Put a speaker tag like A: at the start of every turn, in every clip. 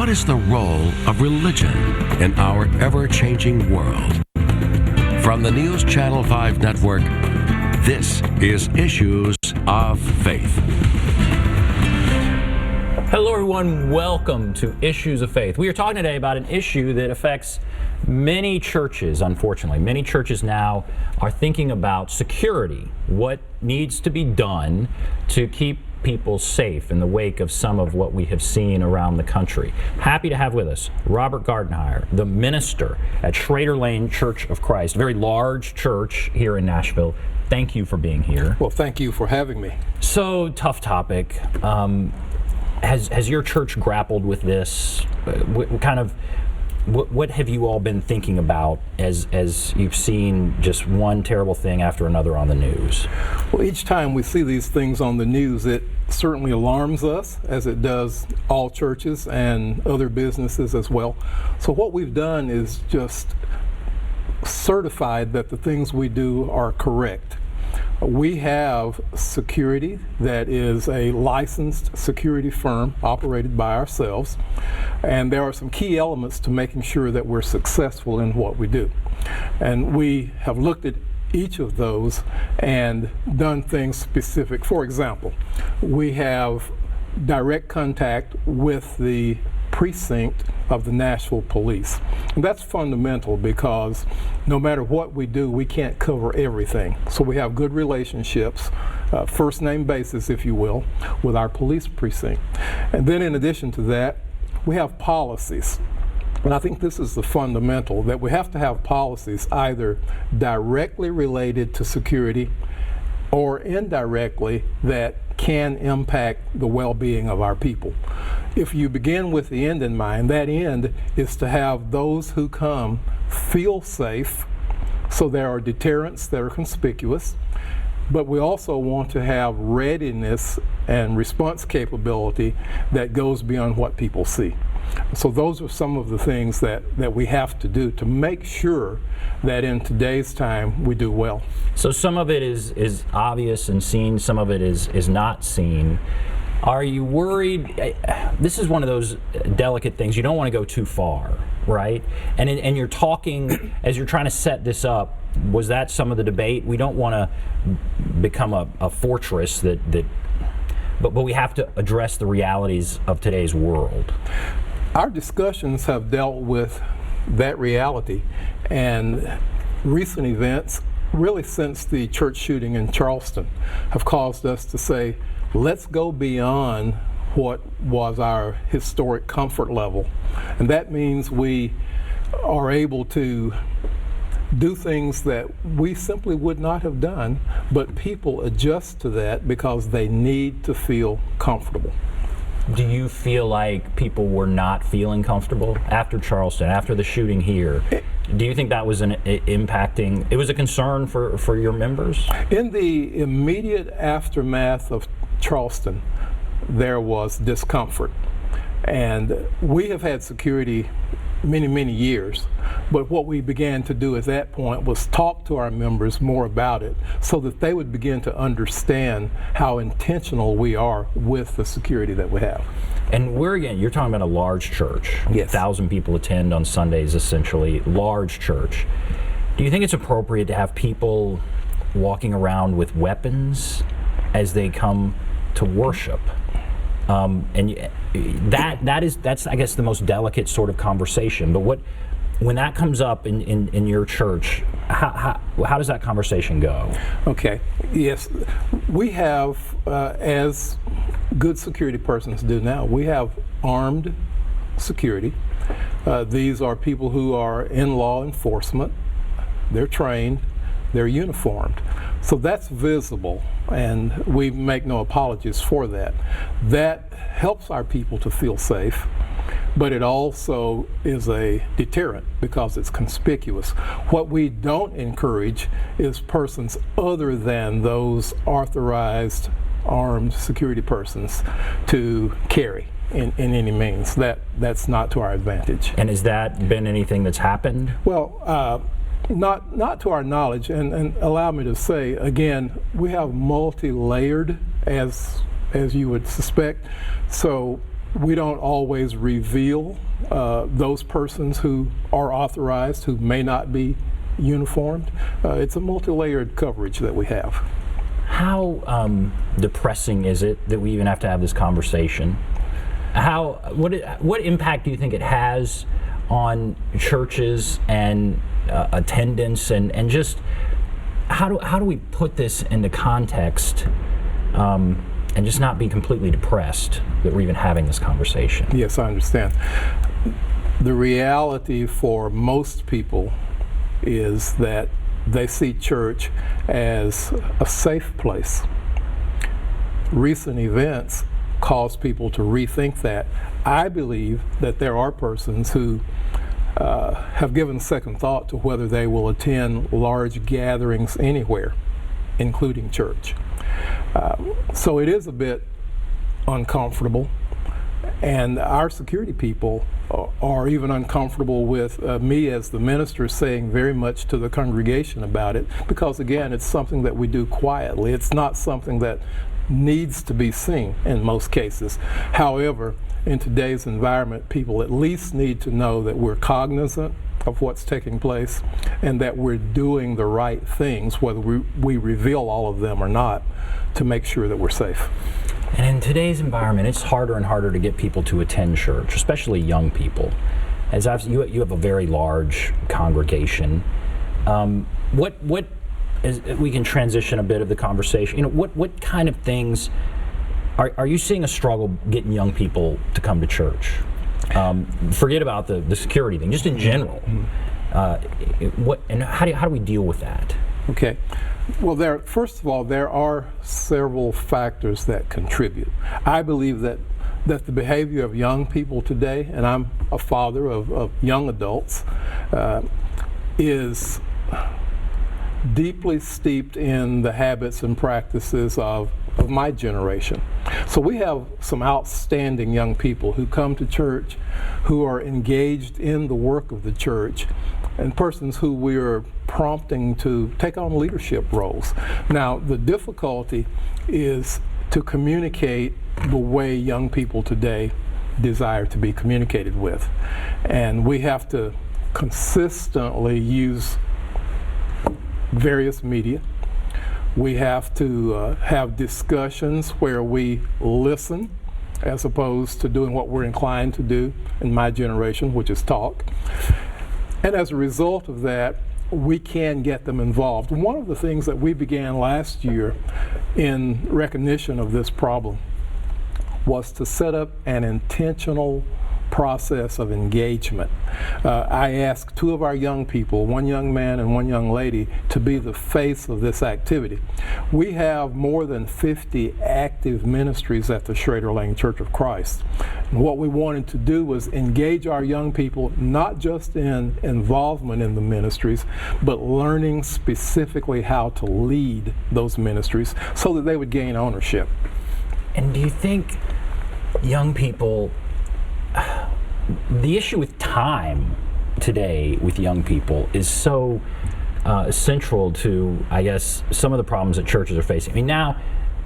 A: What is the role of religion in our ever-changing world? From the News Channel 5 network, this is Issues of Faith.
B: Hello everyone, welcome to Issues of Faith. We are talking today about an issue that affects many churches, unfortunately. Many churches now are thinking about security, what needs to be done to keep people safe in the wake of some of what we have seen around the country. Happy to have with us Robert Gardenhire, the minister at Schrader Lane Church of Christ, a very large church here in Nashville. Thank you for being here.
C: Well, thank you for having me.
B: So, tough topic. Has your church grappled with this? What have you all been thinking about as you've seen just one terrible thing after another on the news?
C: Well, each time we see these things on the news, it certainly alarms us, as it does all churches and other businesses as well. So what we've done is just certified that the things we do are correct. We have security that is a licensed security firm operated by ourselves, and there are some key elements to making sure that we're successful in what we do. And we have looked at each of those and done things specific. For example, we have direct contact with the precinct of the Nashville Police. And that's fundamental because no matter what we do, we can't cover everything. So we have good relationships, first name basis, if you will, with our police precinct. And then in addition to that, we have policies. And I think this is the fundamental, that we have to have policies either directly related to security or indirectly that can impact the well-being of our people. If you begin with the end in mind, that end is to have those who come feel safe, so there are deterrents that are conspicuous, but we also want to have readiness and response capability that goes beyond what people see. So those are some of the things that we have to do to make sure that in today's time we do well.
B: So some of it is obvious and seen, some of it is not seen. Are you worried? This is one of those delicate things. You don't want to go too far, right? And you're talking, as you're trying to set this up, was that some of the debate? We don't want to become a fortress but we have to address the realities of today's world.
C: Our discussions have dealt with that reality, and recent events, really since the church shooting in Charleston, have caused us to say, let's go beyond what was our historic comfort level. And that means we are able to do things that we simply would not have done, but people adjust to that because they need to feel comfortable.
B: Do you feel like people were not feeling comfortable after Charleston, after the shooting here? Do you think that was impacting, it was a concern for your members?
C: In the immediate aftermath of Charleston, there was discomfort. And we have had security many years, but what we began to do at that point was talk to our members more about it so that they would begin to understand how intentional we are with the security that we have.
B: And you're talking about a large church.
C: Yes.
B: 1,000 people attend on Sundays, essentially, large church. Do you think it's appropriate to have people walking around with weapons as they come to worship? And that's I guess the most delicate sort of conversation. But when that comes up in your church, how does that conversation go?
C: Okay. Yes, we have, as good security persons do now, we have armed security. These are people who are in law enforcement. They're trained. They're uniformed. So that's visible, and we make no apologies for that. That helps our people to feel safe, but it also is a deterrent because it's conspicuous. What we don't encourage is persons other than those authorized armed security persons to carry in any means. That's not to our advantage.
B: And has that been anything that's happened?
C: Well, not to our knowledge, and allow me to say again, we have multi-layered, as you would suspect. So We don't always reveal those persons who are authorized, who may not be uniformed. It's a multi-layered coverage that we have.
B: How depressing is it that we even have to have this conversation? What impact do you think it has on churches and attendance, and just how do we put this into context and just not be completely depressed that we're even having this conversation?
C: Yes, I understand. The reality for most people is that they see church as a safe place. Recent events cause people to rethink that. I believe that there are persons who have given second thought to whether they will attend large gatherings anywhere, including church. So it is a bit uncomfortable, and our security people are even uncomfortable with me as the minister saying very much to the congregation about it, because again, it's something that we do quietly. It's not something that needs to be seen in most cases. However, in today's environment, people at least need to know that we're cognizant of what's taking place and that we're doing the right things, whether we reveal all of them or not, to make sure that we're safe.
B: And in today's environment, it's harder and harder to get people to attend church, especially young people. As you have a very large congregation. As we can transition a bit of the conversation. What kind of things are you seeing a struggle getting young people to come to church? Forget about the security thing, just in general. How do we deal with that?
C: Okay. Well, first of all, there are several factors that contribute. I believe that the behavior of young people today, and I'm a father of young adults, is deeply steeped in the habits and practices of my generation. So we have some outstanding young people who come to church, who are engaged in the work of the church, and persons who we are prompting to take on leadership roles. Now, the difficulty is to communicate the way young people today desire to be communicated with. And we have to consistently use various media. We have to have discussions where we listen as opposed to doing what we're inclined to do in my generation, which is talk. And as a result of that, we can get them involved. One of the things that we began last year in recognition of this problem was to set up an intentional process of engagement. I asked two of our young people, one young man and one young lady, to be the face of this activity. We have more than 50 active ministries at the Schrader Lane Church of Christ. And what we wanted to do was engage our young people not just in involvement in the ministries, but learning specifically how to lead those ministries so that they would gain ownership.
B: And do you think young people, the issue with time today with young people is so central to, I guess, some of the problems that churches are facing. I mean, now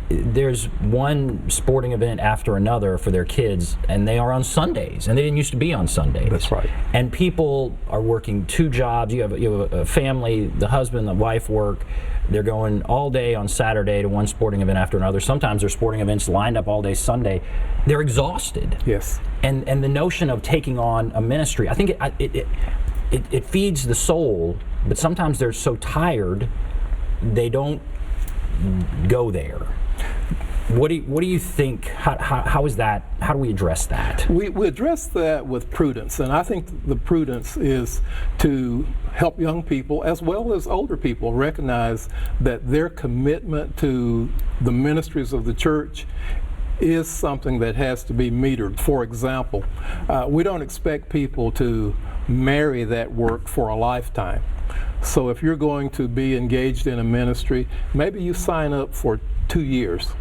B: there's one sporting event after another for their kids, and they are on Sundays, and they didn't used to be on Sundays.
C: That's right.
B: And people are working two jobs. You have a family, the husband, the wife work. They're going all day on Saturday to one sporting event after another. Sometimes there's sporting events lined up all day Sunday. They're exhausted.
C: Yes.
B: And the notion of taking on a ministry, I think it feeds the soul, but sometimes they're so tired they don't go there. What do you think? How is that? How do we address that?
C: We address that with prudence, and I think the prudence is to help young people as well as older people recognize that their commitment to the ministries of the church is something that has to be metered. For example, we don't expect people to marry that work for a lifetime. So if you're going to be engaged in a ministry, maybe you sign up for 2 years.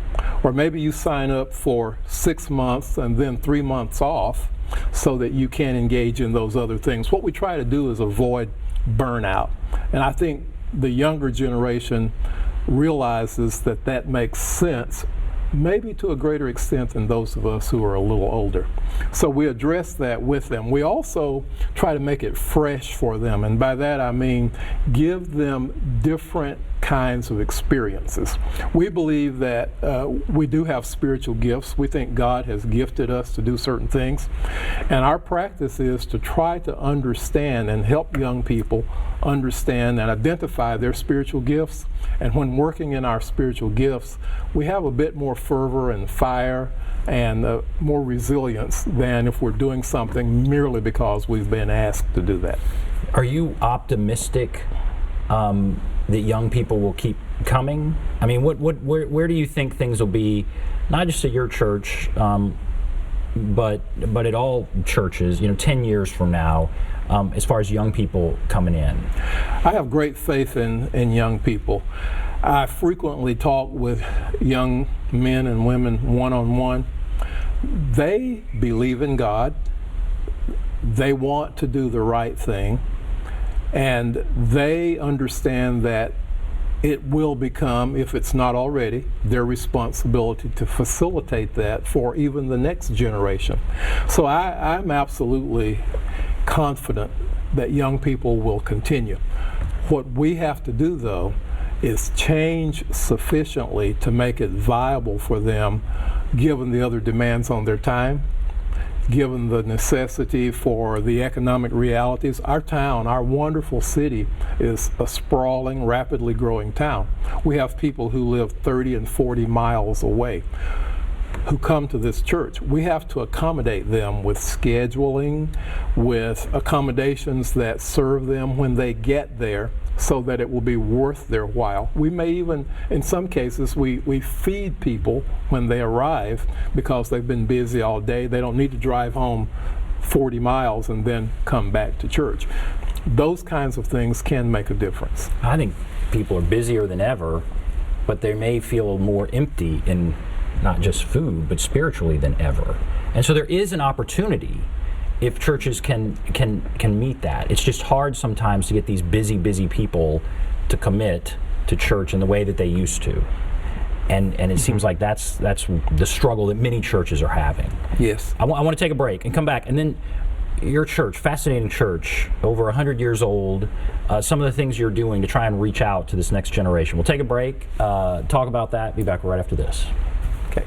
C: Or maybe you sign up for 6 months and then 3 months off so that you can engage in those other things. What we try to do is avoid burnout. And I think the younger generation realizes that that makes sense maybe to a greater extent than those of us who are a little older. So we address that with them. We also try to make it fresh for them, and by that I mean give them different kinds of experiences. We believe that we do have spiritual gifts. We think God has gifted us to do certain things, and our practice is to try to understand and help young people understand and identify their spiritual gifts. And when working in our spiritual gifts, we have a bit more fervor and fire and more resilience than if we're doing something merely because we've been asked to do that.
B: Are you optimistic that young people will keep coming? I mean, where do you think things will be, not just at your church, but at all churches, 10 years from now, as far as young people coming in?
C: I have great faith in young people. I frequently talk with young men and women one-on-one. They believe in God. They want to do the right thing. And they understand that it will become, if it's not already, their responsibility to facilitate that for even the next generation. So I'm absolutely confident that young people will continue. What we have to do, though, is change sufficiently to make it viable for them, given the other demands on their time, given the necessity for the economic realities. Our town, our wonderful city, is a sprawling, rapidly growing town. We have people who live 30 and 40 miles away who come to this church. We have to accommodate them with scheduling, with accommodations that serve them when they get there, so that it will be worth their while. We may even, in some cases, we feed people when they arrive because they've been busy all day. They don't need to drive home 40 miles and then come back to church. Those kinds of things can make a difference.
B: I think people are busier than ever, but they may feel more empty in not just food, but spiritually than ever. And so there is an opportunity if churches can meet that. It's just hard sometimes to get these busy people to commit to church in the way that they used to. And it seems like that's the struggle that many churches are having.
C: Yes.
B: I want to take a break and come back. And then your church, fascinating church, over 100 years old, some of the things you're doing to try and reach out to this next generation. We'll take a break, talk about that, be back right after this.
C: Okay.